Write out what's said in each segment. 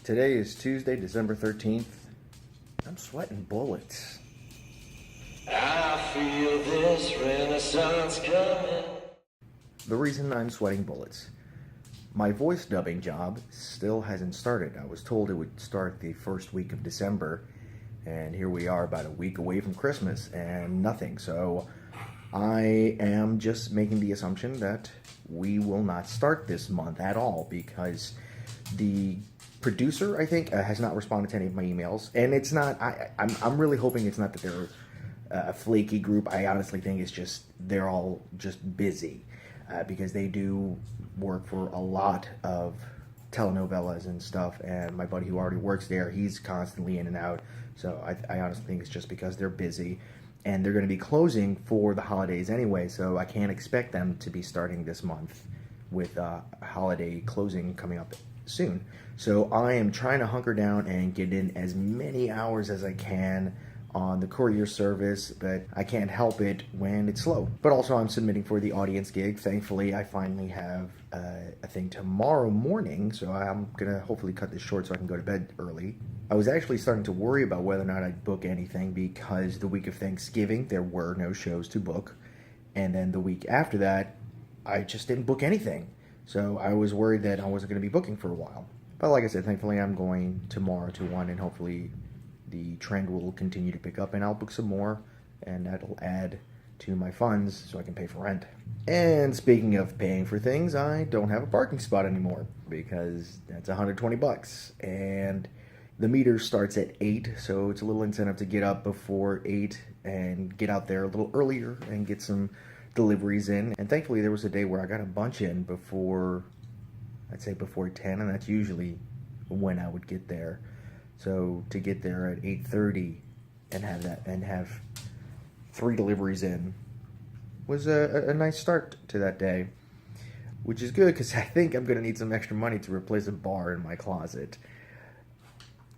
Today is Tuesday, December 13th. I'm sweating bullets. I feel this renaissance coming. The reason I'm sweating bullets. My voice dubbing job still hasn't started. I was told it would start the first week of December, and here we are about a week away from Christmas and nothing. So I am just making the assumption that we will not start this month at all because the producer, I think, has not responded to any of my emails. And it's not, I'm really hoping it's not that they're a flaky group. I honestly think it's just, they're all just busy because they do work for a lot of telenovelas and stuff. And my buddy who already works there, he's constantly in and out. So I honestly think it's just because they're busy. And they're going to be closing for the holidays anyway, so I can't expect them to be starting this month with holiday closing coming up soon. So I am trying to hunker down and get in as many hours as I can on the courier service, but I can't help it when it's slow. But also I'm submitting for the audience gig. Thankfully, I finally have a thing tomorrow morning, so I'm going to hopefully cut this short so I can go to bed early. I was actually starting to worry about whether or not I'd book anything because the week of Thanksgiving, there were no shows to book. And then the week after that, I just didn't book anything. So I was worried that I wasn't going to be booking for a while. But like I said, thankfully I'm going tomorrow to one, and hopefully the trend will continue to pick up and I'll book some more, and that'll add to my funds so I can pay for rent. And speaking of paying for things, I don't have a parking spot anymore because that's $120. And the meter starts at 8, so it's a little incentive to get up before 8 and get out there a little earlier and get some deliveries in. And thankfully there was a day where I got a bunch in before, I'd say before 10, and that's usually when I would get there. So to get there at 8:30 and have 3 deliveries in was a nice start to that day, which is good because I think I'm going to need some extra money to replace a bar in my closet.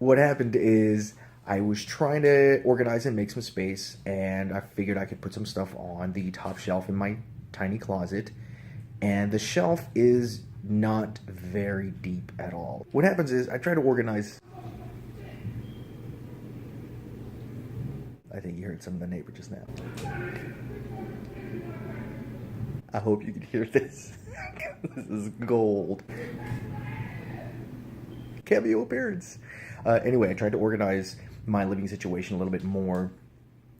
What happened is I was trying to organize and make some space, and I figured I could put some stuff on the top shelf in my tiny closet, and the shelf is not very deep at all. What happens is I try to organize. I think you heard some of the neighbor just now. I hope you can hear this. This is gold. Cameo appearance. Anyway, I tried to organize my living situation a little bit more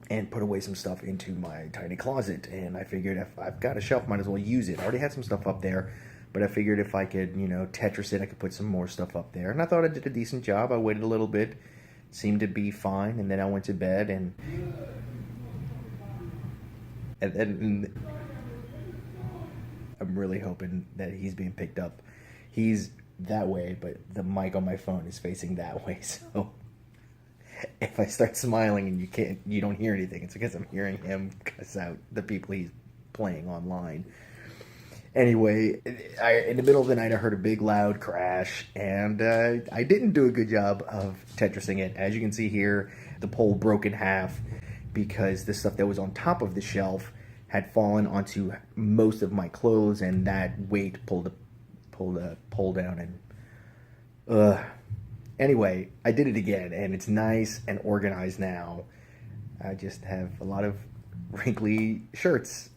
and put away some stuff into my tiny closet. And I figured if I've got a shelf, might as well use it. I already had some stuff up there, but I figured if I could, Tetris it, I could put some more stuff up there. And I thought I did a decent job. I waited a little bit, seemed to be fine, and then I went to bed and I'm really hoping that he's being picked up. He's that way, but the mic on my phone is facing that way, so if I start smiling and you don't hear anything, it's because I'm hearing him cuss out the people he's playing online. Anyway, in the middle of the night I heard a big loud crash, and I didn't do a good job of Tetrising it. As you can see here, the pole broke in half because the stuff that was on top of the shelf had fallen onto most of my clothes, and that weight pulled the pole down. And anyway, I did it again, and it's nice and organized now. I just have a lot of wrinkly shirts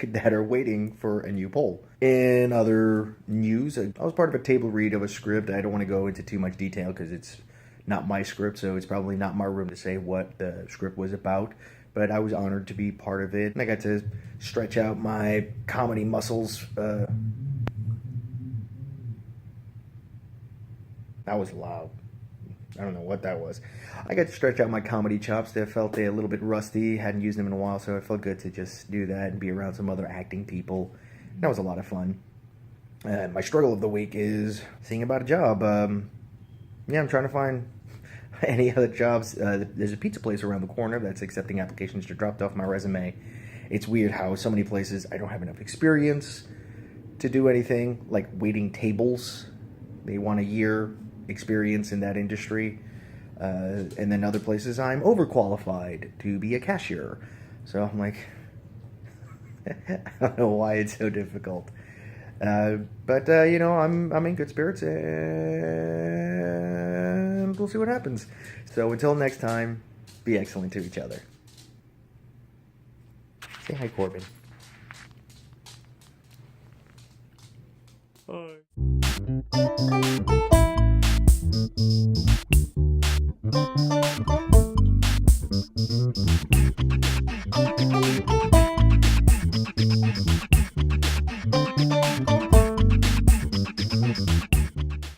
that are waiting for a new pole. In other news, I was part of a table read of a script. I don't want to go into too much detail because it's not my script, so it's probably not my room to say what the script was about. But I was honored to be part of it, and I got to stretch out my comedy muscles. That was loud. I don't know what that was. I got to stretch out my comedy chops. They felt a little bit rusty. Hadn't used them in a while, so it felt good to just do that and be around some other acting people. That was a lot of fun. My struggle of the week is seeing about a job. I'm trying to find any other jobs. There's a pizza place around the corner that's accepting applications to drop off my resume. It's weird how so many places I don't have enough experience to do anything, like waiting tables. They want a year experience in that industry, and then other places I'm overqualified to be a cashier. So I'm like, I don't know why it's so difficult. But I'm in good spirits. we'll see what happens. So until next time, be excellent to each other. Say hi, Corbin. Hi.